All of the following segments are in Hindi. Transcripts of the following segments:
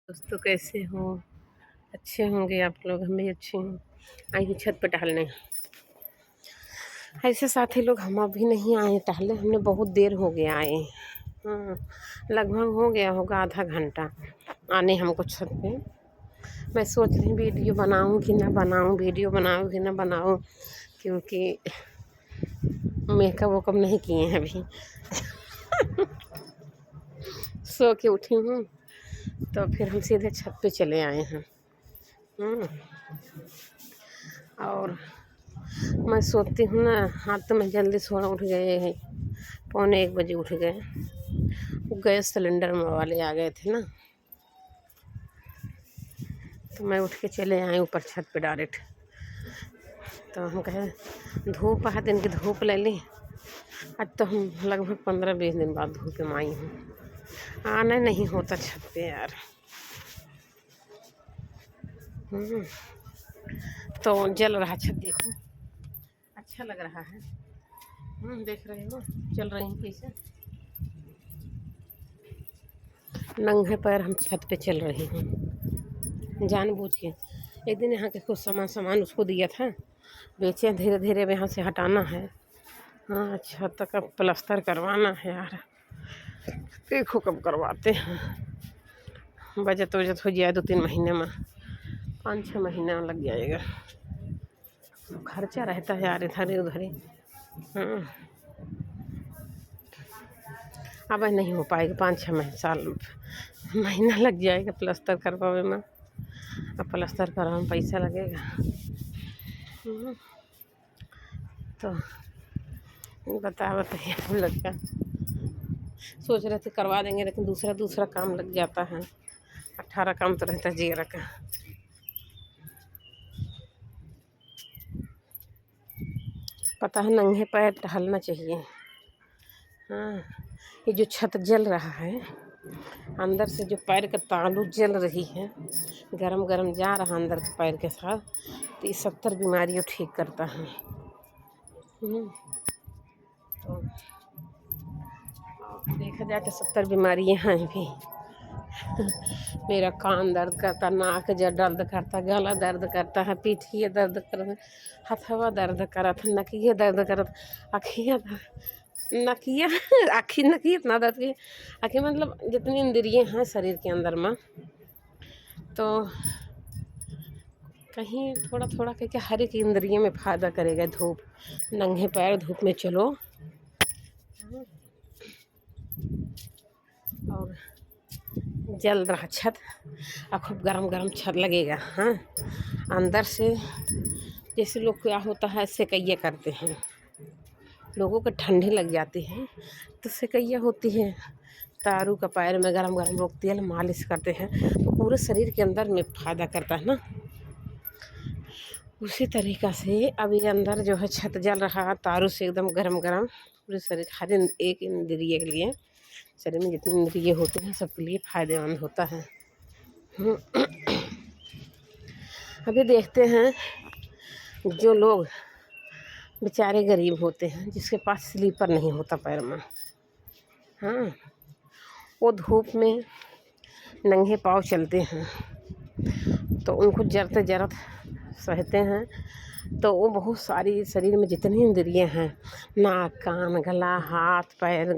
दोस्तों कैसे हो? अच्छे होंगे आप लोग, हम भी अच्छे हैं। आइए छत पे टहलने। ऐसे साथी लोग हम अभी नहीं आए टहलने, हमने बहुत देर हो गया आए। हाँ, लगभग हो गया होगा आधा घंटा आने हमको छत पे। मैं सोच रही वीडियो बनाऊं कि ना बनाऊं, वीडियो बनाऊं कि ना बनाऊं, क्योंकि मेकअप वेकअप नहीं किए हैं अभी। सो के उठी हूँ तो फिर हम सीधे छत पे चले आए हैं। और मैं सोती हूँ ना, हाँ तो मैं जल्दी सोना उठ गए हैं, 1:45 उठ गए। वो गैस सिलेंडर वाले आ गए थे ना, तो मैं उठ के चले आए ऊपर छत पे डायरेक्ट। तो हम कहे धूप है, दिन की धूप ले ली। आज तो हम लगभग 15-20 दिन बाद धूप में आई हूँ। आना नहीं होता छत पे यार। तो जल रहा छत, देखो अच्छा लग रहा है। देख रहे हो चल रही हूँ कैसे, नंगे पैर हम छत पे चल रही हूँ जानबूझ के। एक दिन यहाँ के कुछ सामान उसको दिया था, बेचे। धीरे धीरे यहाँ से हटाना है। हाँ, छत तक अब प्लास्टर करवाना है यार। देखो कब करवाते हैं। बजट वजट हो जाए 2-3 महीने में, 5-6 महीना लग जाएगा। खर्चा रहता है यार इधर उधर ही। अब नहीं हो पाएगा, 5-6 साल महीना लग जाएगा प्लास्टर करवावे में। अब प्लास्टर करवाने में पैसा लगेगा। तो बताइए हम लोग का सोच रहे थे करवा देंगे, लेकिन दूसरा काम लग जाता है। 18 काम तो रहता है जीरा का। पता है नंगे पैर टहलना चाहिए। हाँ, ये जो छत जल रहा है, अंदर से जो पैर का तालू जल रही है, गरम गरम जा रहा अंदर के पैर के साथ, तो ये 70 बीमारियों ठीक करता है। तो देखा जाए तो 70 बीमारियाँ हैं भी। मेरा कान दर्द करता, नाक जो दर्द करता, गला दर्द करता है, पीठिए दर्द करता, हथवा दर्द करता, नकिए दर्द करता, अखियाँ नकिया आखिर नकी इतना दर्द की आखिर, मतलब जितनी इंद्रियाँ हैं शरीर के अंदर में, तो कहीं थोड़ा थोड़ा करके हर एक इंद्रिय में फ़ायदा करेगा। धूप, नंगे पैर धूप में चलो और जल रहा छत, और खूब गरम गरम छत लगेगा। हाँ, अंदर से जैसे लोग क्या होता है सेकैया करते हैं, लोगों को ठंडी लग जाती है तो सेकैया होती है। तारू का पैर में गरम गरम लोग तेल मालिश करते हैं, तो पूरे शरीर के अंदर में फ़ायदा करता है ना। उसी तरीक़ा से अभी अंदर जो है छत जल रहा, तारू से एकदम गरम गरम पूरे शरीर, हर एक इंद्रिय के लिए, शरीर में जितनी इंद्रिय होती हैं सबके लिए फ़ायदेमंद होता है। अभी देखते हैं जो लोग बेचारे गरीब होते हैं, जिसके पास स्लीपर नहीं होता पैर में, हाँ, वो धूप में नंगे पाँव चलते हैं, तो उनको जरते जरत सहते हैं। तो वो बहुत सारी शरीर में जितनी इंद्रियाँ हैं, नाक कान गला हाथ पैर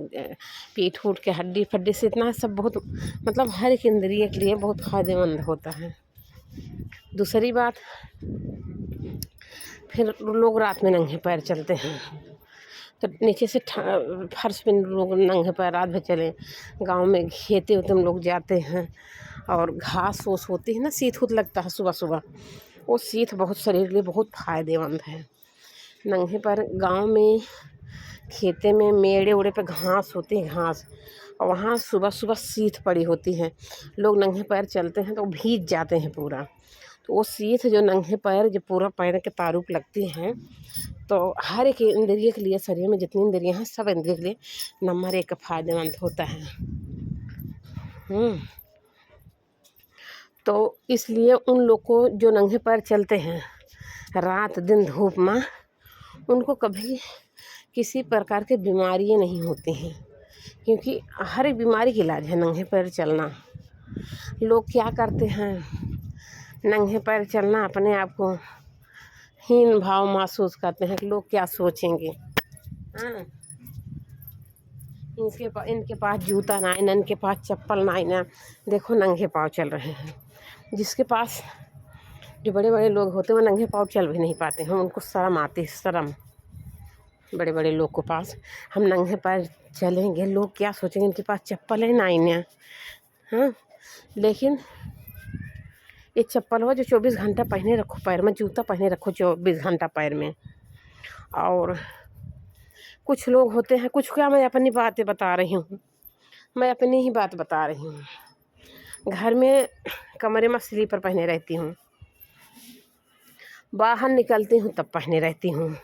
पीठ उठ के हड्डी फड्डी से, इतना सब बहुत, मतलब हर एक इंद्रिय के लिए बहुत फ़ायदेमंद होता है। दूसरी बात, फिर लोग रात में नंगे पैर चलते हैं, तो नीचे से फर्श पे लोग नंगे पैर रात भर चले। गांव में खेते होते हम लोग जाते हैं, और घास ओस होती है ना, सीत उत लगता है सुबह सुबह, वो सीत बहुत शरीर के लिए बहुत फ़ायदेमंद है। नंगे पैर गांव में खेते में मेड़े उड़े पे घास होती है, घास, और वहाँ सुबह सुबह सीत पड़ी होती है। लोग नंगे पैर चलते हैं तो भीग जाते हैं पूरा। तो वो सीत जो नंगे पैर जो पूरा पैर के तारुप लगती हैं, तो हर एक इंद्रिय के लिए, शरीर में जितनी इंद्रियाँ हैं सब इंद्रिय के लिए नंबर 1 फ़ायदेमंद होता है। तो इसलिए उन लोग को जो नंगे पैर चलते हैं रात दिन धूप में, उनको कभी किसी प्रकार की बीमारियाँ नहीं होती हैं, क्योंकि हर एक बीमारी का इलाज है नंगे पैर चलना। लोग क्या करते हैं, नंगे पैर चलना अपने आप को हीन भाव महसूस करते हैं कि लोग क्या सोचेंगे। हाँ, इनके पास जूता ना है, इनके पास चप्पल ना है ना, देखो नंगे पाँव चल रहे हैं। जिसके पास जो बड़े बड़े लोग होते हैं वो नंगे पाँव चल भी नहीं पाते हैं, उनको शर्म आती है, शर्म। बड़े बड़े लोग के पास हम नंगे पैर चलेंगे, लोग क्या सोचेंगे, इनके पास चप्पल है ना इन्हें। हाँ, लेकिन ये चप्पल हो जो 24 घंटा पहने रखो पैर में, जूता पहने रखो 24 घंटा पैर में। और कुछ लोग होते हैं, कुछ क्या, मैं अपनी बातें बता रही हूँ, मैं अपनी ही बात बता रही हूँ। घर में कमरे में स्लीपर पहने रहती हूँ, बाहर निकलती हूँ तब पहने रहती हूँ।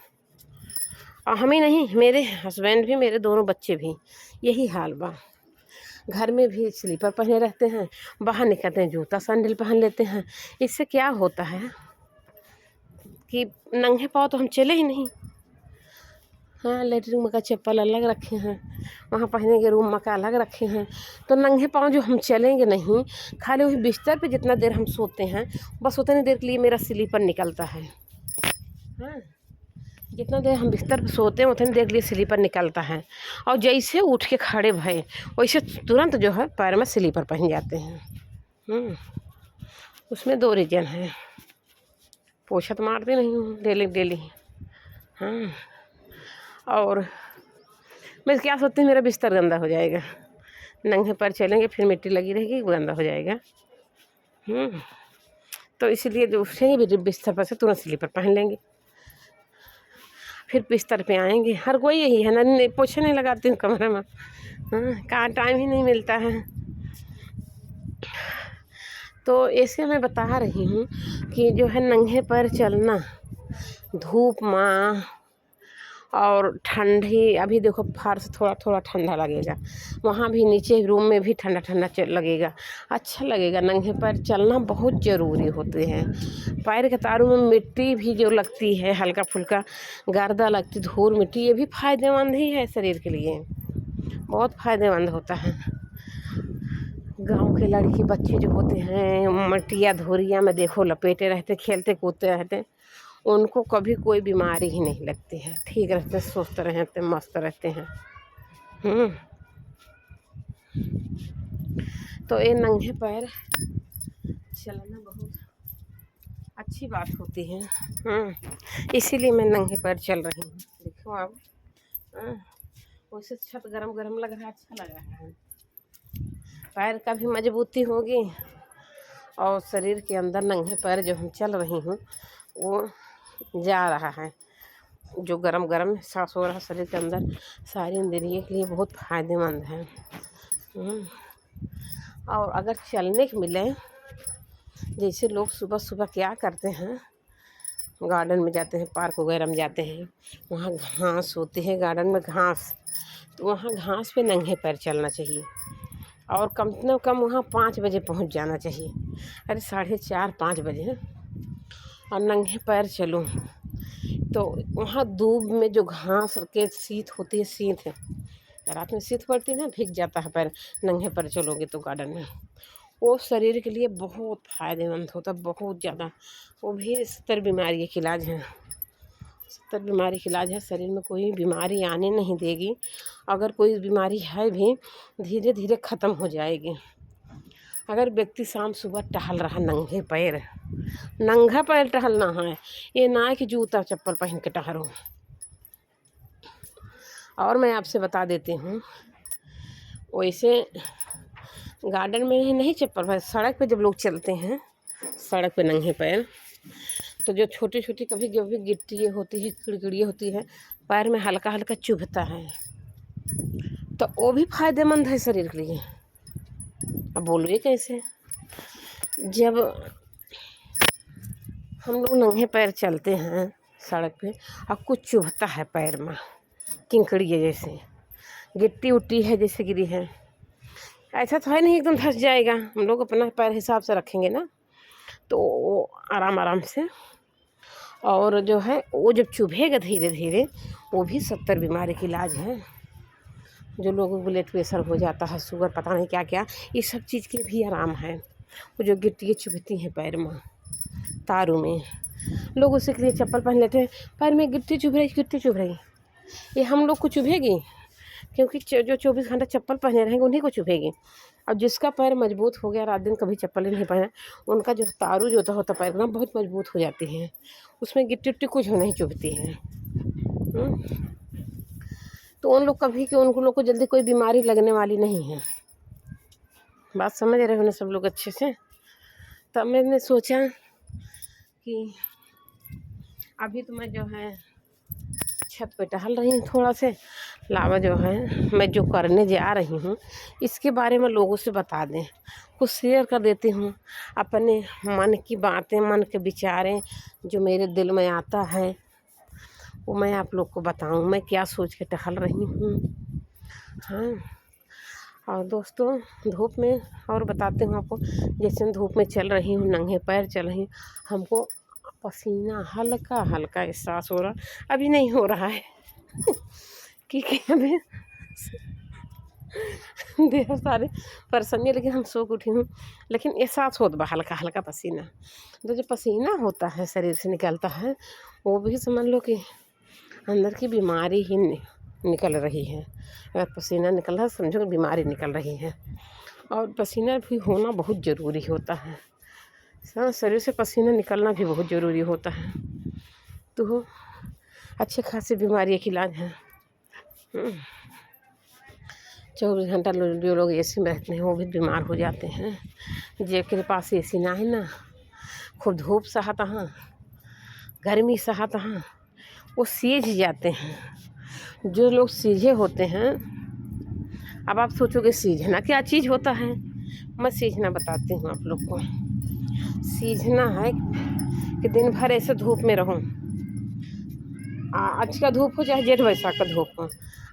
और हम ही नहीं, मेरे हस्बैंड भी, मेरे दोनों बच्चे भी यही हाल बा। घर में भी स्लीपर पहने रहते हैं, बाहर निकलते हैं जूता सैंडल पहन लेते हैं। इससे क्या होता है कि नंगे पाँव तो हम चले ही नहीं। हाँ, लेटरिन में का चप्पल अलग रखे हैं, वहाँ पहनेंगे रूम में का अलग रखे हैं, तो नंगे पाँव जो हम चलेंगे नहीं। खाली वही बिस्तर पे जितना देर हम सोते हैं, बस उतनी देर के लिए मेरा स्लीपर निकलता है। हाँ, जितना देर हम बिस्तर पर सोते हैं उतनी देर के लिए स्लीपर निकलता है। और जैसे उठ के खड़े भए वैसे तुरंत जो है पैर में स्लीपर पहन जाते हैं। उसमें 2 रीज़न है, पोछा तो मारती नहीं हूँ डेली डेली। हाँ, और मैं क्या सोचती हूँ, मेरा बिस्तर गंदा हो जाएगा, नंगे पैर चलेंगे फिर मिट्टी लगी रहेगी, गंदा हो जाएगा। तो इसलिए जो उठेंगे भी बिस्तर पर से तुरंत स्लीपर पहन लेंगे, फिर बिस्तर पे आएंगे। हर कोई यही है ना, पोछा नहीं लगाती हूँ कमरे में। हाँ, कहाँ टाइम ही नहीं मिलता है। तो ऐसे मैं बता रही हूँ कि जो है नंगे पैर चलना धूप में और ठंडी, अभी देखो फर्श थोड़ा थोड़ा ठंडा लगेगा, वहाँ भी नीचे रूम में भी ठंडा ठंडा लगेगा, अच्छा लगेगा। नंगे पैर चलना बहुत ज़रूरी होते हैं। पैर के तारों में मिट्टी भी जो लगती है, हल्का फुल्का गर्दा लगती, धूल मिट्टी, ये भी फ़ायदेमंद ही है शरीर के लिए, बहुत फ़ायदेमंद होता है। गांव के लड़की बच्चे जो होते हैं मटिया धोरिया में देखो लपेटे रहते, खेलते कूदते रहते, उनको कभी कोई बीमारी ही नहीं लगती है, ठीक रहते, स्वस्थ रहते, मस्त रहते हैं। तो ये नंगे पैर चलना बहुत अच्छी बात होती है। इसीलिए मैं नंगे पैर चल रही हूँ। देखो आप, वैसे छत गरम गरम लग रहा है, अच्छा लग रहा है। पैर का भी मजबूती होगी और शरीर के अंदर नंगे पैर जो हम चल रही हूँ वो जा रहा है, जो गरम गरम सांस हो रहा है शरीर के अंदर, सारी इंद्रियों के लिए बहुत फ़ायदेमंद है। और अगर चलने को मिले, जैसे लोग सुबह सुबह क्या करते हैं, गार्डन में जाते हैं, पार्क वगैरह में जाते हैं, वहाँ घास होती है, गार्डन में घास, तो वहाँ घास पे नंगे पैर चलना चाहिए। और कम से कम वहाँ 5 बजे पहुँच जाना चाहिए, अरे 4:30-5 बजे, और नंगे पैर चलो। तो वहाँ दूब में जो घास के सीत होती है, सीत है, रात में सीत पड़ती है ना, भीग जाता है पैर, नंगे पैर चलोगे तो गार्डन में, वो शरीर के लिए बहुत फ़ायदेमंद होता है, बहुत ज़्यादा। वो भी 70 बीमारी का इलाज है, 70 बीमारी का इलाज है। शरीर में कोई बीमारी आने नहीं देगी, अगर कोई बीमारी है भी धीरे धीरे ख़त्म हो जाएगी। अगर व्यक्ति शाम सुबह टहल रहा नंगे पैर, नंगा पैर टहलना है, ये ना है कि जूता चप्पल पहन के टहलो। और मैं आपसे बता देती हूँ, वैसे गार्डन में नहीं चप्पल पहन, सड़क पे जब लोग चलते हैं, सड़क पे नंगे पैर, तो जो छोटी छोटी कभी कभी गिट्टी होती है, किड़किड़ी होती है, पैर में हल्का हल्का चुभता है, तो वो भी फ़ायदेमंद है शरीर के लिए। अब बोलिए कैसे, जब हम लोग नंगे पैर चलते हैं सड़क पे और कुछ चुभता है पैर में, किंकड़ी है, जैसे गिट्टी उट्टी है जैसे गिरी है, ऐसा तो है नहीं एकदम धंस जाएगा, हम लोग अपना पैर हिसाब से रखेंगे ना, तो आराम आराम से। और जो है वो जब चुभेगा धीरे धीरे, वो भी 70 बीमारी का इलाज है। जो लोगों को ब्लड प्रेशर हो जाता है, शुगर, पता नहीं क्या क्या, ये सब चीज़ के भी आराम है। वो जो गिट्टियाँ चुभती हैं पैर में, तारों में, लोग उसी के लिए चप्पल पहन लेते हैं। पैर में गिट्टी चुभ रही, गिट्टी चुभ रही, ये हम लोग को चुभेगी? क्योंकि जो 24 घंटा चप्पल पहने रहेंगे उन्हीं को चुभेगी। और जिसका पैर मजबूत हो गया, रात दिन कभी चप्पल ही नहीं पहना, उनका जो तारू जो होता पैर ना बहुत मजबूत हो जाती है, उसमें गिट्टी उट्टी कुछ नहीं चुभती है। तो उन लोग कभी कि उन लोग को जल्दी कोई बीमारी लगने वाली नहीं है। बात समझ रहे हो ना सब लोग अच्छे से? तब मैंने सोचा कि अभी तो मैं जो है छत पे टहल रही हूँ थोड़ा से, लावा जो है मैं जो करने जा रही हूँ इसके बारे में लोगों से बता दें, कुछ शेयर कर देती हूँ अपने मन की बातें, मन के विचारें जो मेरे दिल में आता है वो मैं आप लोग को बताऊँ मैं क्या सोच के टहल रही हूँ। हाँ, और दोस्तों धूप में और बताती हूँ आपको, जैसे मैं धूप में चल रही हूँ, नंगे पैर चल रही हूँ, हमको पसीना हल्का हल्का एहसास हो रहा, अभी नहीं हो रहा है क्योंकि अभी ढेर सारे परेशानी, लेकिन हम सो के उठी हूँ, लेकिन एहसास होता है हल्का हल्का पसीना। तो जो पसीना होता है शरीर से निकलता है वो भी समझ लो कि अंदर की बीमारी ही निकल रही है। अगर पसीना निकल रहा है समझो कि बीमारी निकल रही है। और पसीना भी होना बहुत ज़रूरी होता है, शरीर से पसीना निकलना भी बहुत ज़रूरी होता है। तो अच्छे खासी बीमारी का इलाज है। 24 घंटा जो लोग एसी में रहते हैं वो भी बीमार हो जाते हैं। जेकरे पास एसी ना है ना, खूब धूप सहत हाँ, गर्मी सहत हाँ, वो सीझ जाते हैं। जो लोग सीझे होते हैं, अब आप सोचोगे सीझना क्या चीज़ होता है, मैं सीझना बताती हूँ आप लोग को। सीझना है कि दिन भर ऐसे धूप में रहूं, आज का धूप हो चाहे जेठ वैसाख का धूप हो,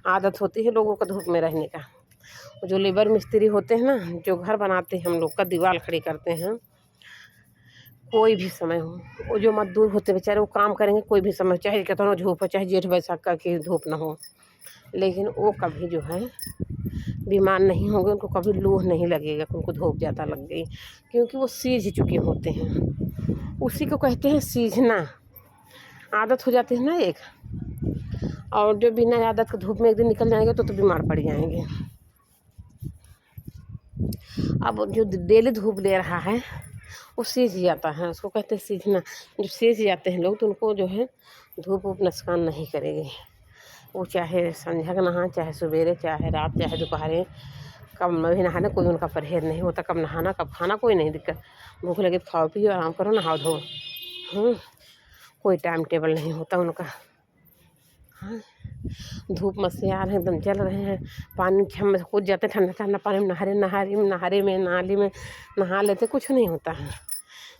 आदत होती है लोगों का धूप में रहने का। जो लेबर मिस्त्री होते हैं ना, जो घर बनाते हैं हम लोग का, दीवार खड़ी करते हैं, कोई भी समय हो, वो जो मजदूर होते बेचारे वो काम करेंगे कोई भी समय, चाहे कितना धूप हो, चाहे जेठ वैसाख का की धूप ना हो, लेकिन वो कभी जो है बीमार नहीं होंगे, उनको कभी लू नहीं लगेगा उनको धूप ज़्यादा लग गई, क्योंकि वो सीझ चुके होते हैं। उसी को कहते हैं सीझना, आदत हो जाती है ना एक। और जो बिना आदत के धूप में एक दिन निकल जाएंगे तो बीमार पड़ जाएंगे। अब जो डेली धूप ले रहा है वो सीझ जाता है, उसको कहते हैं सीझना। जो सीझ जाते हैं लोग तो उनको जो है धूप वूप नुकसान नहीं करेगी। वो चाहे संध्या का नहाए, चाहे सवेरे, चाहे रात, चाहे दोपहर, कब भी नहाना कोई उनका परहेज नहीं होता, कब नहाना कब खाना कोई नहीं दिक्कत। भूख लगे तो खाओ पियो आराम करो, नहाओ धो, कोई टाइम टेबल नहीं होता उनका। हाँ, धूप में से आ रहे हैं एकदम जल रहे हैं, पानी हम कूद जाते ठंडा ठंडा पानी में, नहारे में नाली में नहा लेते, कुछ नहीं होता है।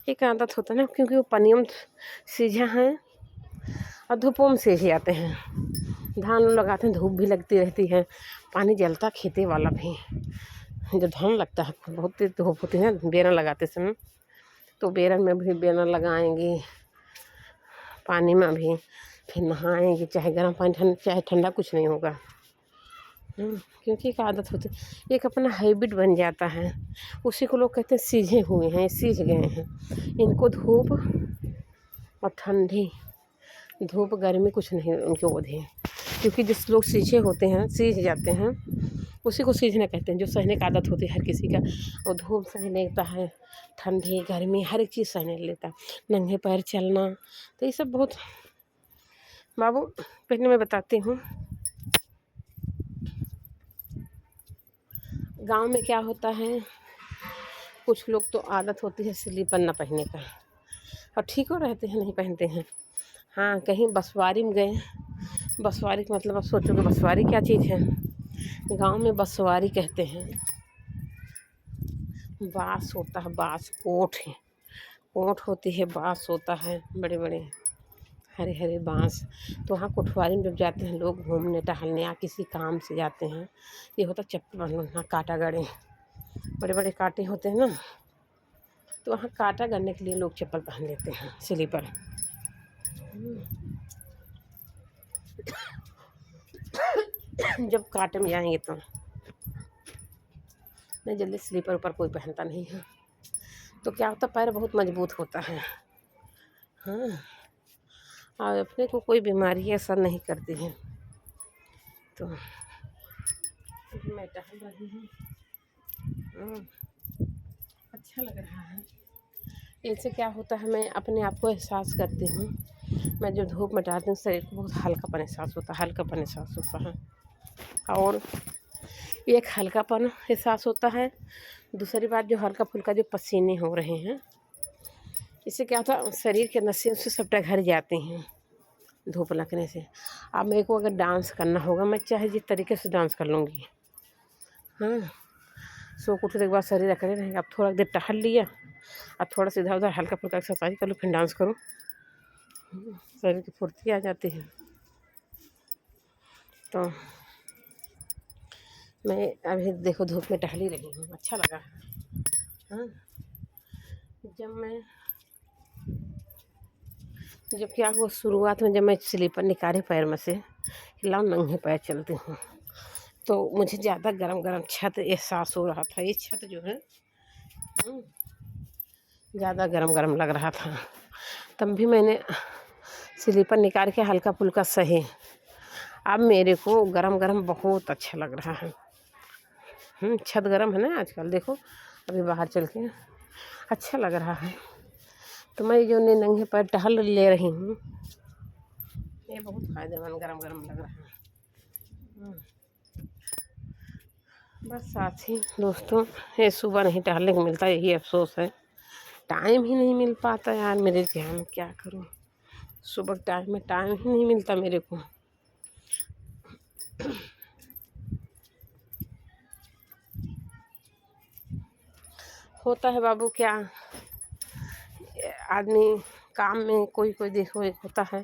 एक आदत होता है ना, क्योंकि वो पानियों में सीझा है और धूपों में सीझ जाते हैं। धान लगाते हैं, धूप भी लगती रहती है, पानी जलता खेते वाला भी। जब धान लगता है बहुत तेज धूप होती है, बेरन लगाते समय, तो बेरन में भी बेरन लगाएंगे, पानी में भी फिर नहाएंगे, चाहे गर्म पानी चाहे ठंडा, कुछ नहीं होगा। क्योंकि एक आदत होती है, एक अपना हैबिट बन जाता है। उसी को लोग कहते हैं सीझे हुए हैं, सीझ गए हैं। इनको धूप और ठंडी, धूप गर्मी कुछ नहीं उनको बोधे, क्योंकि जिस लोग सीझे होते हैं, सीझ जाते हैं, उसी को सीझना कहते हैं। जो सहने की आदत होती है हर किसी का, वो धूप सह लेता है, ठंडी गर्मी हर एक चीज़ सहने लेता है, नंगे पैर चलना, तो ये सब बहुत बाबू पहले मैं बताती हूँ। गांव में क्या होता है, कुछ लोग तो आदत होती है स्लीपर न पहनने का, और ठीक हो रहते हैं, नहीं पहनते हैं। हाँ, कहीं बसवारी में गए, बसवारी का मतलब आप सोचोगे बसवारी क्या चीज़ है, गांव में बसवारी कहते हैं। बाँस होता है, बाँस कोट है, कोट होती है, बाँस होता है, बड़े बड़े हरे हरे बाँस। तो वहाँ कोठवारी में जब जाते हैं लोग घूमने टहलने या किसी काम से जाते हैं, ये होता चप्पल पहनना, कांटा गड़े, बड़े बड़े कांटे होते हैं ना, तो वहाँ कांटा गड़ने के लिए लोग चप्पल पहन लेते हैं, स्लीपर। जब कांटे में जाएंगे तो नहीं, जल्दी स्लीपर ऊपर कोई पहनता नहीं है, तो क्या होता है, पैर बहुत मजबूत होता है। हाँ, और अपने को कोई बीमारी ऐसा नहीं करती है। तो मैं टहल रही हूँ। अच्छा लग रहा है। इससे क्या होता है, मैं अपने आप को एहसास करती हूँ। मैं जब धूप में टहलती हूँ शरीर को बहुत हल्कापन एहसास होता है, हल्कापन एहसास होता है। और एक हल्कापन एहसास होता है। दूसरी बात, जो हल्का फुल्का जो पसीने हो रहे हैं, इससे क्या होता है, शरीर के नसें उससे सब टघर जाती हैं धूप लगने से। अब मेरे को अगर डांस करना होगा, मैं चाहे जिस तरीके से डांस कर लूँगी। हाँ, सो को उठने के बाद शरीर अकड़े रहेंगे। अब थोड़ा देर टहल लिया, अब थोड़ा सा इधर उधर हल्का फुल्का एक्सरसाइज कर लो, फिर डांस करो, शरीर की फुर्ती आ जाती है। तो मैं अभी देखो धूप में टहल ही रही हूँ, अच्छा लगा। हाँ, जब क्या हुआ शुरुआत में, जब मैं स्लीपर निकाले पैर में से, लाओ नंगे पैर चलती हूँ, तो मुझे ज़्यादा गरम गरम छत एहसास हो रहा था। ये छत जो है ज़्यादा गरम गरम लग रहा था। तब भी मैंने स्लीपर निकाल के हल्का फुल्का सही। अब मेरे को गरम गरम बहुत अच्छा लग रहा है। छत गरम है ना आजकल, देखो अभी बाहर चल के अच्छा लग रहा है। तो मैं जो नंगे पैर टहल ले रही हूँ, ये बहुत फ़ायदेमंद गरम गरम लग रहा है। बस साथी दोस्तों, ये सुबह नहीं टहलने को मिलता, यही अफसोस है। टाइम ही नहीं मिल पाता यार मेरे ध्यान, क्या करूँ, सुबह टाइम में टाइम ही नहीं मिलता मेरे को। होता है बाबू, क्या आदमी काम में कोई कोई देखो, एक होता है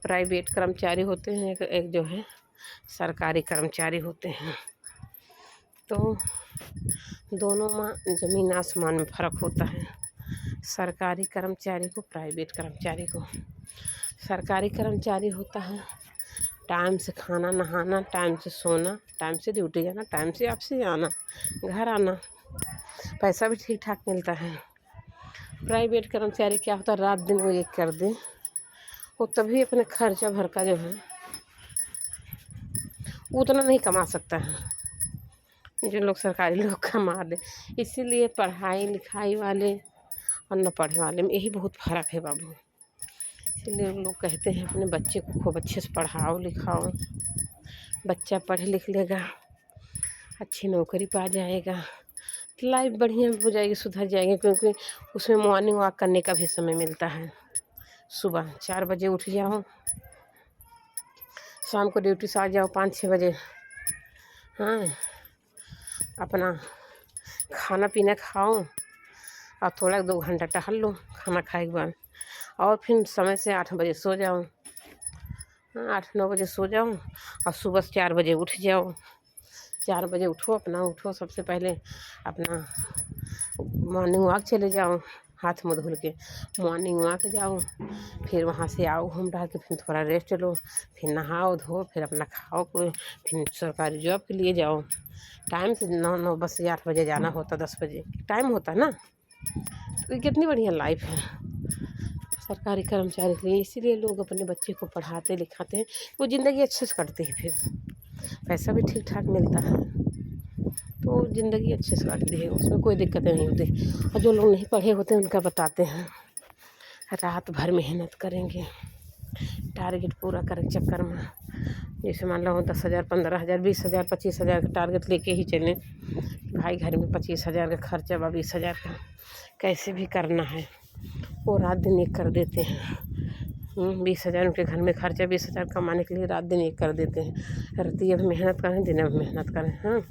प्राइवेट कर्मचारी होते हैं, एक जो है सरकारी कर्मचारी होते हैं। तो दोनों में ज़मीन आसमान में फ़र्क होता है। सरकारी कर्मचारी को, प्राइवेट कर्मचारी को। सरकारी कर्मचारी होता है टाइम से खाना नहाना, टाइम से सोना, टाइम से ड्यूटी जाना, टाइम से ऑफिस आना, घर आना, पैसा भी ठीक ठाक मिलता है। प्राइवेट कर्मचारी क्या होता है, रात दिन वो एक कर दे, वो तभी अपने खर्चा भर का जो है उतना नहीं कमा सकता है जो लोग सरकारी लोग कमा दे। इसीलिए पढ़ाई लिखाई वाले और न पढ़ने वाले में यही बहुत फ़र्क है बाबू। इसलिए लोग कहते हैं अपने बच्चे को खूब अच्छे से पढ़ाओ लिखाओ, बच्चा पढ़ लिख लेगा, अच्छी नौकरी पा जाएगा, तो लाइफ बढ़िया हो जाएगी, सुधर जाएगी। क्योंकि उसमें मॉर्निंग वॉक करने का भी समय मिलता है। सुबह 4 बजे उठ जाओ, शाम को ड्यूटी से आ जाओ 5-6 बजे। हाँ, अपना खाना पीना खाओ और थोड़ा 2 घंटा टहल लो खाना खाए के बाद, और फिर समय से 8 बजे सो जाओ। 8-9 बजे सो जाओ और सुबह 4 बजे उठ जाओ। 4 बजे उठो, सबसे पहले अपना मॉर्निंग वॉक चले जाओ, हाथ मुँह धुल के मॉर्निंग वॉक जाओ, फिर वहाँ से आओ घूम टहल के, फिर थोड़ा रेस्ट लो, फिर नहाओ धो, फिर अपना खाओ कोई, फिर सरकारी जॉब के लिए जाओ। टाइम से 9 बस से 8 बजे जाना होता, 10 बजे टाइम होता ना। तो ये कितनी बढ़िया लाइफ है सरकारी कर्मचारी के लिए। इसीलिए लोग अपने बच्चे को पढ़ाते लिखाते हैं, वो ज़िंदगी अच्छे से कटती है, फिर पैसा भी ठीक ठाक मिलता है, तो ज़िंदगी अच्छे से कटती है, उसमें कोई दिक्कतें नहीं होती। और जो लोग नहीं पढ़े होते हैं उनका बताते हैं, रात भर मेहनत करेंगे टारगेट पूरा करने के चक्कर में। जैसे मान लो 10,000 15,000 20,000 25,000 का टारगेट लेके ही चलें, भाई घर में 25,000 का खर्चा बा, 20,000 का कैसे भी करना है, वो रात दिन एक कर देते हैं। 20,000 उनके घर में खर्चा, 20,000 कमाने के लिए रात दिन एक कर देते हैं। राती अब मेहनत करें, दिन में मेहनत करें। हाँ,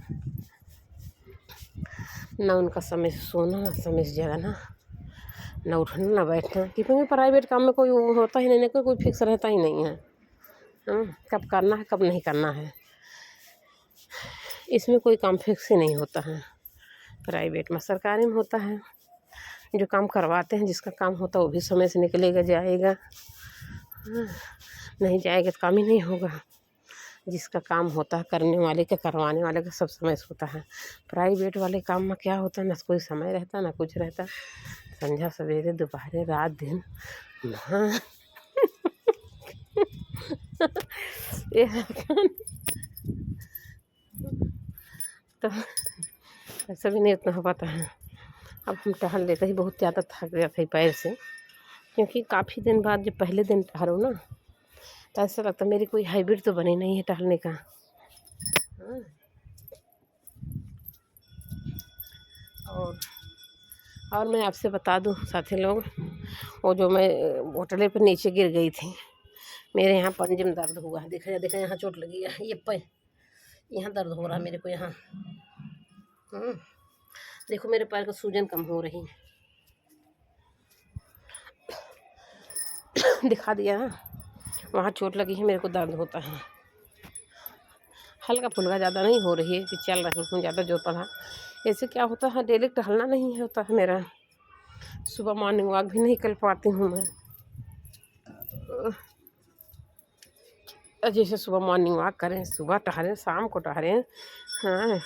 ना उनका समय से सोना, ना समय से जगना, ना उठना ना बैठना, क्योंकि प्राइवेट काम में कोई वो होता ही नहीं, कोई फिक्स रहता ही नहीं है। कब करना है कब नहीं करना है, इसमें कोई काम फिक्स ही नहीं होता है प्राइवेट में। सरकारी में होता है, जो काम करवाते हैं, जिसका काम होता है वो भी समय से निकलेगा जाएगा। नहीं जाएगा तो काम ही नहीं होगा। जिसका काम होता है करने वाले का, करवाने वाले का सब समय से होता है। प्राइवेट वाले काम में क्या होता है, ना कोई समय रहता ना कुछ रहता। संझा सवेरे दोपहर रात दिन। हाँ ये तो ऐसा भी नहीं उतना हो पाता है। अब हम टहल लेते ही बहुत ज़्यादा थक गया था पैर से, क्योंकि काफ़ी दिन बाद जब पहले दिन टहलो ना तो ऐसा लगता मेरी कोई हैबिट तो बनी नहीं है टहलने का। हाँ। और मैं आपसे बता दूं साथी लोग, वो जो मैं होटले पर नीचे गिर गई थी, मेरे यहाँ पंजे में दर्द हुआ है। देखा देखा यहाँ चोट लगी है, ये पैर यहाँ दर्द हो रहा है मेरे को यहाँ। देखो मेरे पैर का सूजन कम हो रही है। दिखा दिया ना, वहाँ चोट लगी है, मेरे को दर्द होता है। हल्का फुल्का, ज़्यादा नहीं हो रही है कि चल रही हूँ ज़्यादा जोर पड़ा। ऐसे क्या होता है, डेली टहलना नहीं होता है मेरा, सुबह मॉर्निंग वॉक भी नहीं कर पाती हूँ मैं। जैसे सुबह मॉर्निंग वॉक करें, सुबह टहलें, शाम को टहलें, हाँ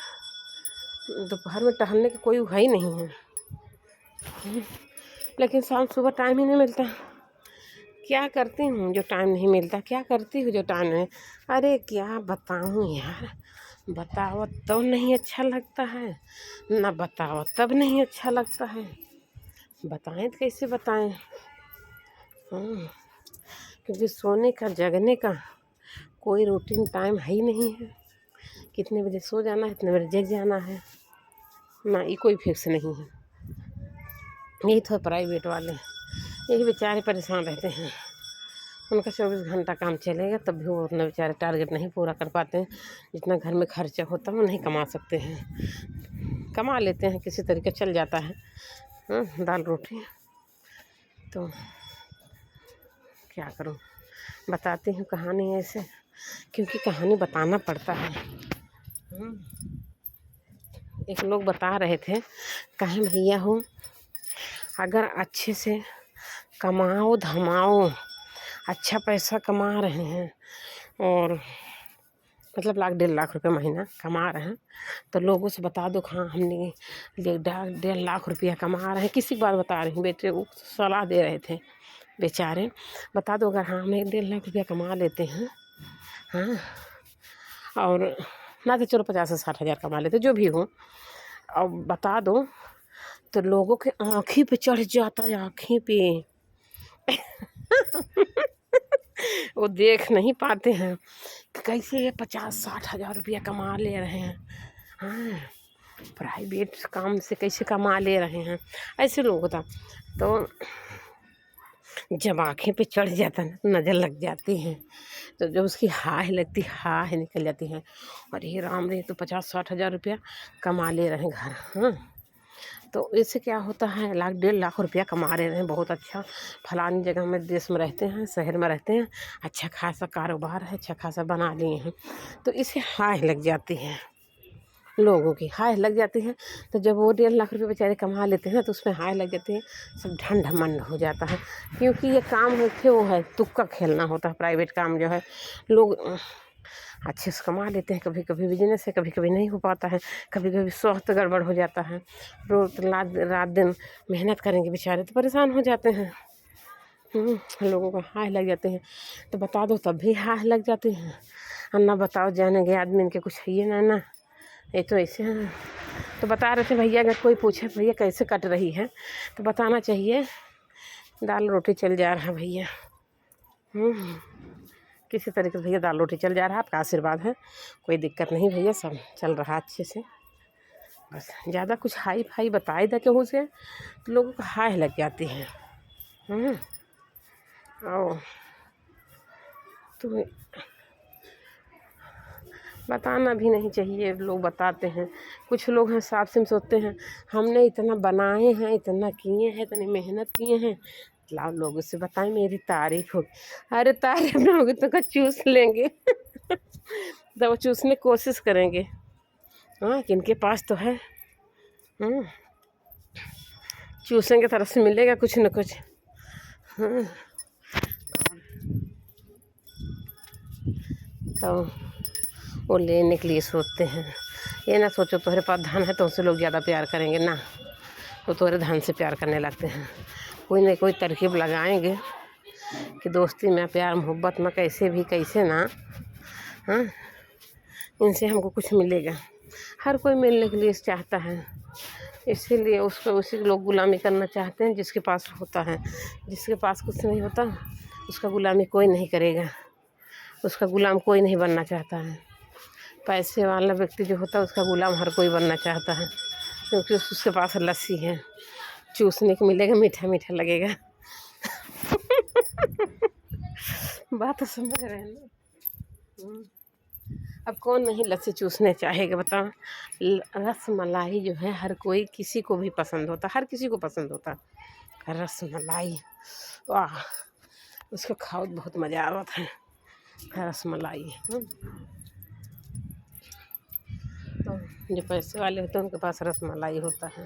दोपहर में टहलने का कोई है ही नहीं है। लेकिन शाम सुबह टाइम ही नहीं मिलता। क्या करती हूँ जो टाइम नहीं मिलता, क्या करती हूँ जो टाइम नहीं। अरे क्या बताऊँ यार, बताओ तो नहीं अच्छा लगता है, ना बताओ तब नहीं अच्छा लगता है, बताएं तो कैसे बताएं। क्योंकि सोने का जगने का कोई रूटीन टाइम है ही नहीं है। कितने बजे सो जाना है, कितने बजे जग जाना है, ना ये कोई फिक्स नहीं है। यही तो प्राइवेट वाले, यही बेचारे परेशान रहते हैं। उनका 24 घंटा काम चलेगा तब भी वो अपना बेचारे टारगेट नहीं पूरा कर पाते हैं। जितना घर में खर्चा होता है वो नहीं कमा सकते हैं। कमा लेते हैं, किसी तरीके चल जाता है, दाल रोटी। तो क्या करूं, बताती हूँ कहानी ऐसे, क्योंकि कहानी बताना पड़ता है। एक लोग बता रहे थे, कहें भैया हो अगर अच्छे से कमाओ धमाओ, अच्छा पैसा कमा रहे हैं और मतलब 1.5 रुपये महीना कमा रहे हैं, तो लोगों से बता दो हाँ हमने 1.5 लाख रुपया कमा रहे हैं। किसी बात बता रही हूँ, बेटे वो सलाह दे रहे थे बेचारे, बता दो अगर हाँ हम 1.5 लाख रुपया कमा लेते हैं, हाँ और ना तो चलो 50 से 60 हज़ार कमा लेते, जो भी हो, और बता दो तो लोगों के आँखी पे चढ़ जाता है, आँखी पे। वो देख नहीं पाते हैं कि कैसे ये 50-60 हज़ार रुपया कमा ले रहे हैं। हाँ प्राइवेट काम से कैसे कमा ले रहे हैं, ऐसे लोग होता। तो जब आँखें पे चढ़ जाता है ना, नज़र लग जाती है, तो जब उसकी हाय लगती, हाय निकल जाती है, और ये राम रे तो 50-60 हज़ार रुपया कमा ले रहे हैं घर। हाँ तो इससे क्या होता है, 1.5 लाख रुपया कमा रहे हैं, बहुत अच्छा, फलानी जगह में देश में रहते हैं, शहर में रहते हैं, अच्छा खासा कारोबार है, अच्छा खासा बना लिए हैं। तो इसे हाय लग जाती है, लोगों की हाय लग जाती है। तो जब वो 1.5 लाख रुपये बेचारे कमा लेते हैं ना, तो उसमें हाय लग जाती है, सब ढंढमंड हो जाता है। क्योंकि ये काम होते वो है तुक्का खेलना होता है। प्राइवेट काम जो है लोग अच्छे से कमा लेते हैं, कभी कभी बिजनेस है, कभी कभी नहीं हो पाता है, कभी कभी स्वास्थ्य गड़बड़ हो जाता है, रोज रात दिन मेहनत करेंगे बेचारे तो परेशान हो जाते हैं। लोगों को हाय लग जाते हैं, तो बता दो तब भी हाय लग जाते हैं, और ना बताओ जाने गए आदमी इनके कुछ है ना, ये तो ऐसे हैं। तो बता रहे थे भैया, अगर कोई पूछे भैया कैसे कट रही है तो बताना चाहिए दाल रोटी चल जा रहा है भैया। किसी तरीके से भैया दाल रोटी चल जा रहा है, आपका आशीर्वाद है, कोई दिक्कत नहीं भैया, सब चल रहा अच्छे से। बस ज़्यादा कुछ हाई फाई बताए था क्यों से तो लोगों को हाय लग जाती है। और तो बताना भी नहीं चाहिए, लोग बताते हैं। कुछ लोग हैं साफ सिम सोचते हैं हमने इतना बनाए हैं, इतना किए हैं, इतनी मेहनत किए हैं, लाओ लोगों से बताएं मेरी तारीफ होगी। अरे तारीफ ना होगी तो क्या चूस लेंगे। तो वो चूसने की कोशिश करेंगे, हाँ कि इनके पास तो है, चूसेंगे तरफ से मिलेगा कुछ न कुछ। तो वो लेने के लिए सोचते हैं, ये ना सोचो तुम्हारे पास धन है तो उनसे लोग ज़्यादा प्यार करेंगे ना, वो थोड़े धन से प्यार करने लगते हैं। कोई न कोई तरकीब लगाएंगे कि दोस्ती में, प्यार मोहब्बत में कैसे ना, हाँ, इनसे हमको कुछ मिलेगा। हर कोई मिलने के लिए चाहता है, इसीलिए उसको उसी लोग गुलामी करना चाहते हैं जिसके पास होता है। जिसके पास कुछ नहीं होता उसका गुलामी कोई नहीं करेगा, उसका गुलाम कोई नहीं बनना चाहता है। पैसे वाला व्यक्ति जो होता है उसका गुलाम हर कोई बनना चाहता है, क्योंकि उसके पास लस्सी है, चूसने को मिलेगा, मीठा मीठा लगेगा। बात तो समझ रहे हैं ना। अब कौन नहीं लस्सी चूसने चाहेगा बताओ। रस मलाई जो है हर कोई, किसी को भी पसंद होता, हर किसी को पसंद होता। रस मलाई, वाह, उसको खाओ तो बहुत मज़ा आता है। रस मलाई तो जो पैसे वाले होते हैं उनके पास रस मलाई होता है।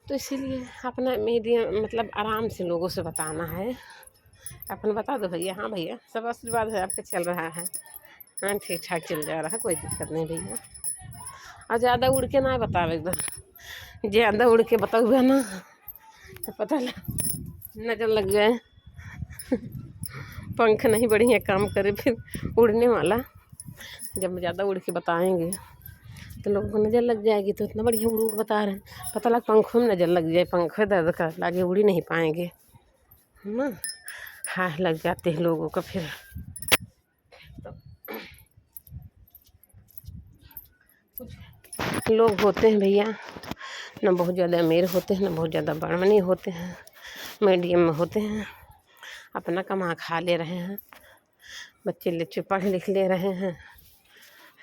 तो इसीलिए अपना मीडियम मतलब आराम से लोगों से बताना है। अपन बता दो भैया, हाँ भैया सब आशीर्वाद है आपका, चल रहा है, हाँ ठीक ठाक चल जा रहा है, कोई दिक्कत नहीं भैया। और ज़्यादा उड़ के ना बताओ, एकदम ज़्यादा उड़ के बताओगे ना तो पता नजर लग जाए। पंख नहीं बढ़िया काम करे फिर उड़ने वाला। जब ज़्यादा उड़ के बताएंगे तो लोगों को नज़र लग जाएगी, तो इतना बढ़िया उड़ बता रहे हैं, पता लग पंखों में नज़र लग जाए, पंखे दर्द कर लागे, उड़ ही नहीं पाएंगे ना। हाँ लग जाते हैं लोगों का फिर। तो कुछ लोग होते हैं भैया, ना बहुत ज़्यादा अमीर होते हैं, ना बहुत ज़्यादा बड़मनी होते हैं, मीडियम में होते हैं, अपना कमा खा ले रहे हैं, बच्चे लिच्चे पढ़ लिख ले रहे हैं,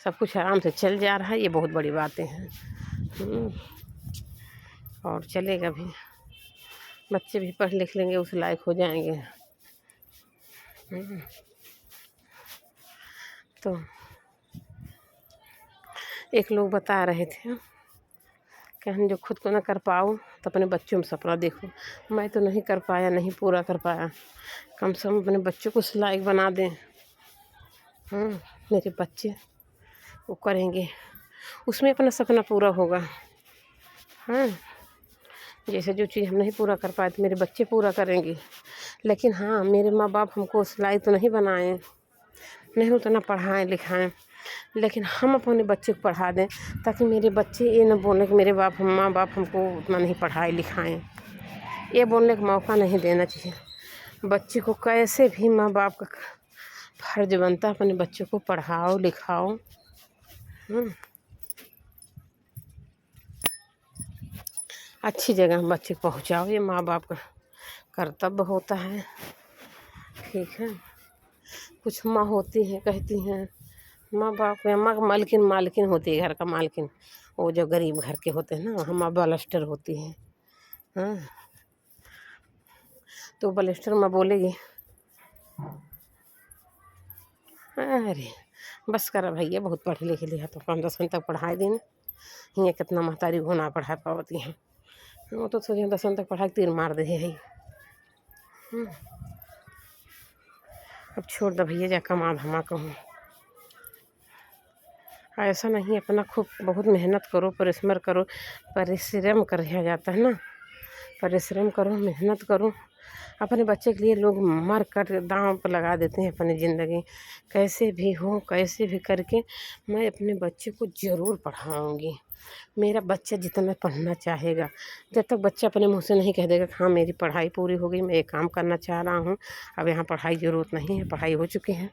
सब कुछ आराम से चल जा रहा है। ये बहुत बड़ी बातें हैं और चलेगा भी, बच्चे भी पढ़ लिख लेंगे, उस लायक हो जाएंगे। तो एक लोग बता रहे थे कि हम जो खुद को ना कर पाओ तो अपने बच्चों में सपना देखो। मैं तो नहीं कर पाया, नहीं पूरा कर पाया, कम से कम अपने बच्चों को लायक बना दें। मेरे बच्चे वो करेंगे, उसमें अपना सपना पूरा होगा। हाँ, जैसे जो चीज़ हम नहीं पूरा कर पाए तो मेरे बच्चे पूरा करेंगे। लेकिन हाँ, मेरे माँ बाप हमको उस लायक तो नहीं बनाए, नहीं उतना पढ़ाएं लिखाएं, लेकिन हम अपने बच्चे को पढ़ा दें ताकि मेरे बच्चे ये न बोलें कि मेरे माँ बाप हमको उतना नहीं पढ़ाए लिखाएं। ये बोलने का मौका नहीं देना चाहिए। बच्चे को कैसे भी माँ बाप का फर्ज बनता है अपने बच्चों को पढ़ाओ लिखाओ। अच्छी जगह बच्चे को पहुँचाओ, ये माँ बाप का कर्तव्य होता है। ठीक है, कुछ माँ होती हैं कहती हैं, माँ बाप माँ का मालकिन होती है, घर का मालकिन, वो जो गरीब घर के होते हैं ना, वहाँ माँ बलस्टर होती है। हाँ, तो बलस्टर माँ बोलेगी अरे बस कर भैया, बहुत पढ़े लिखे लिया तो 5-10 तक पढ़ाई देने, यहाँ कितना महतारी को ना पढ़ा पाती हैं। वो तो सोचे 10 तक पढ़ा के तीर मार दे है। अब छोड़ दो भैया, जा कमा धमा कहूँ, ऐसा नहीं, अपना खूब बहुत मेहनत करो, परिश्रम कर जाता है ना, परिश्रम करो, मेहनत करो। अपने बच्चे के लिए लोग मर कर दांव पर लगा देते हैं अपनी ज़िंदगी। कैसे भी हो, कैसे भी करके मैं अपने बच्चे को ज़रूर पढ़ाऊँगी। मेरा बच्चा जितना पढ़ना चाहेगा, जब तक बच्चा अपने मुँह से नहीं कह देगा हाँ मेरी पढ़ाई पूरी हो गई, मैं ये काम करना चाह रहा हूँ, अब यहाँ पढ़ाई ज़रूरत नहीं है, पढ़ाई हो चुकी है।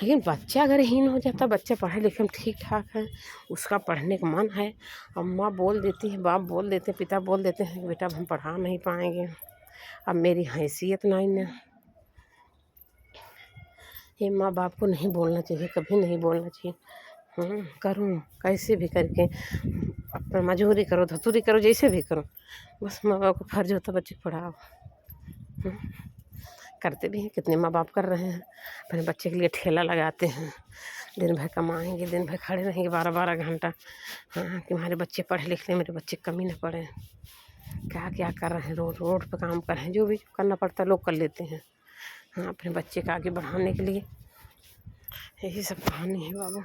लेकिन बच्चा अगर हीन हो जाता, बच्चा पढ़े लिखे में ठीक ठाक है, उसका पढ़ने का मन है, और माँ बोल देती है, बाप बोल देते हैं, पिता बोल देते हैं बेटा हम पढ़ा नहीं पाएंगे, अब मेरी हैसियत नहीं ना। ये माँ बाप को नहीं बोलना चाहिए, कभी नहीं बोलना चाहिए। करूँ कैसे भी करके, अपना मजूरी करो, धतूरी करो, जैसे भी करो, बस माँ बाप को फर्ज होता बच्चे को पढ़ाओ। करते भी हैं, कितने माँ बाप कर रहे हैं, अपने बच्चे के लिए ठेला लगाते हैं, दिन भर कमाएंगे, दिन भर खड़े रहेंगे 12-12 घंटा, हाँ कि हमारे बच्चे पढ़े लिख लें, मेरे बच्चे कमी ना पड़े। क्या क्या कर रहे हैं, रोड पे काम कर रहे हैं, जो भी करना पड़ता है लोग कर लेते हैं। हाँ, अपने बच्चे को आगे बढ़ाने के लिए यही सब कहानी है बाबू।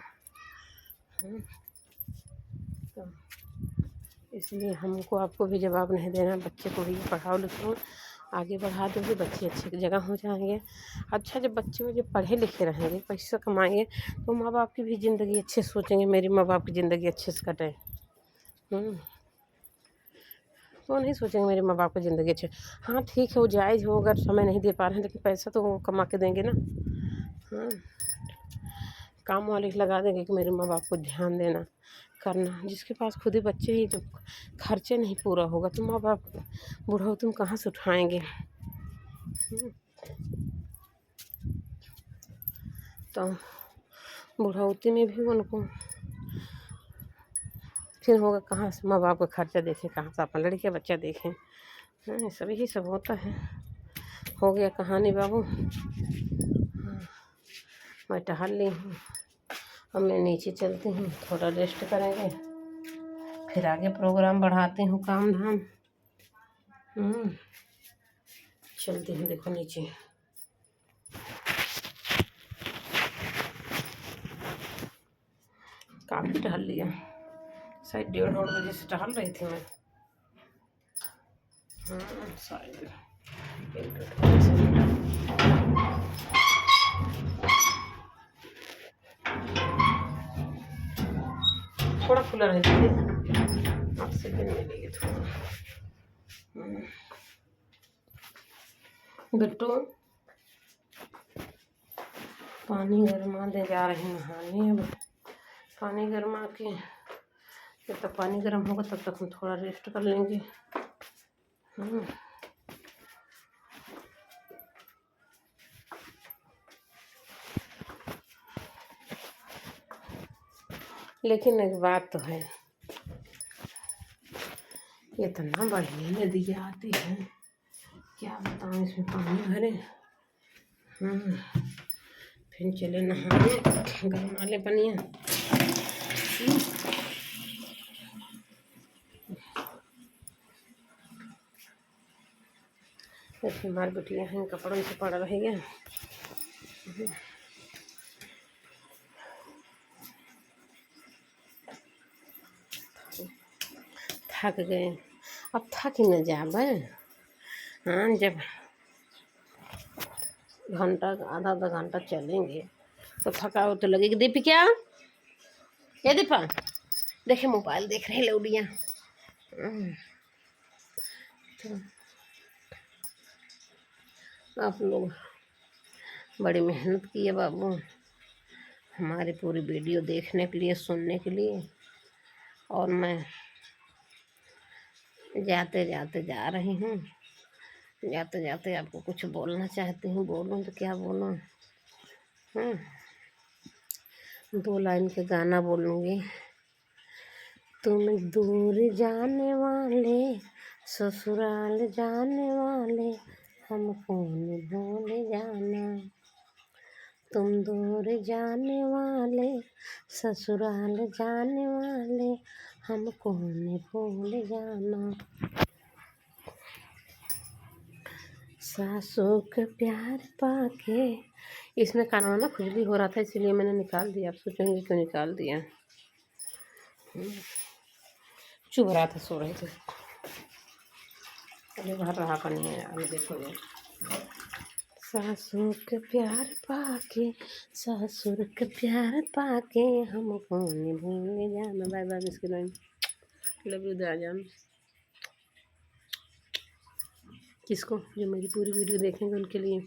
तो इसलिए हमको आपको भी जवाब नहीं देना, बच्चे को भी पढ़ाओ लिखाओ, आगे बढ़ा दोगे, बच्चे अच्छी जगह हो जाएंगे। अच्छा, जब बच्चे जब पढ़े लिखे रहेंगे, पैसा कमाएंगे, तो माँ बाप की भी ज़िंदगी अच्छे से सोचेंगे, मेरी माँ बाप की ज़िंदगी अच्छे से कटे। वो नहीं सोचेंगे मेरे माँ बाप की ज़िंदगी अच्छी। हाँ ठीक है, वो जायज़ हो, अगर समय नहीं दे पा रहे हैं, लेकिन पैसा तो वो कमा के देंगे ना। हाँ, काम वाले लगा देंगे कि मेरे माँ बाप को ध्यान देना करना। जिसके पास खुद ही बच्चे ही जब खर्चे नहीं पूरा होगा तो माँ बाप बूढ़ा तुम कहाँ से उठाएंगे। तो बुढ़ौती में भी उनको फिर होगा कहाँ से माँ बाप का खर्चा देखें, कहाँ से अपना लड़के बच्चा देखें। हाँ, सब यही सब होता है। हो गया कहानी बाबू। हाँ, मैं टहल ली हूँ, अब मैं नीचे चलती हूँ, थोड़ा रेस्ट करेंगे, फिर आगे प्रोग्राम बढ़ाती हूँ, काम धाम। चलती हूँ, देखो नीचे। काफ़ी टहल लिया, शायद 1:30 बजे से टहल रही थी मैं। शायद 1-1:30 बजे से। थोड़ा खुला रहता है, ऑक्सीजन मिलेगी थोड़ा। बेटो पानी गरमा दे, जा रही नहाने। अब पानी गरमा के, जब तक पानी गर्म होगा तब तक हम थोड़ा रेस्ट कर लेंगे। लेकिन एक बात तो है, इतना बढ़िया नदी आती है, क्या बताऊँ, इसमें पानी भरे। फिर चले नहाने, गरमा ले पनिया। ऐसे हमारी बिटिया हैं, कपड़ों से पड़ा रहेगा। थक गए, अब थक ही न जाबे। हाँ, जब घंटा आधा घंटा चलेंगे तो थकावट तो लगेगी। दीपी क्या, ये दीपा देखे मोबाइल देख रहे लौडिया। तो आप लोग बड़ी मेहनत की है बाबू, हमारी पूरी वीडियो देखने के लिए, सुनने के लिए। और मैं जाते जाते जा रही हूँ, जाते जाते आपको कुछ बोलना चाहती हूँ। बोलूँ तो क्या बोलूँ। 2 लाइन के गाना बोलूँगी। तुम दूर जाने वाले, ससुराल जाने वाले, हमको न भूल जाना। तुम दूर जाने वाले, ससुराल जाने वाले, हमको न भूल जाना। सासू का प्यार पाके, इसमें कानों ना खुजली हो रहा था, इसलिए मैंने निकाल दिया। आप सोचेंगे क्यों निकाल दिया। चुभ रहा था, सो रहे थे। अरे भर रहा पानी है, अभी देखो ये। सासू के प्यार पाके, ससुर के प्यार पाके, हमको नहीं भूल जाना। बाय बाय मिस की लाइन, लव यू जान। किसको, जो मेरी पूरी वीडियो देखेंगे उनके लिए।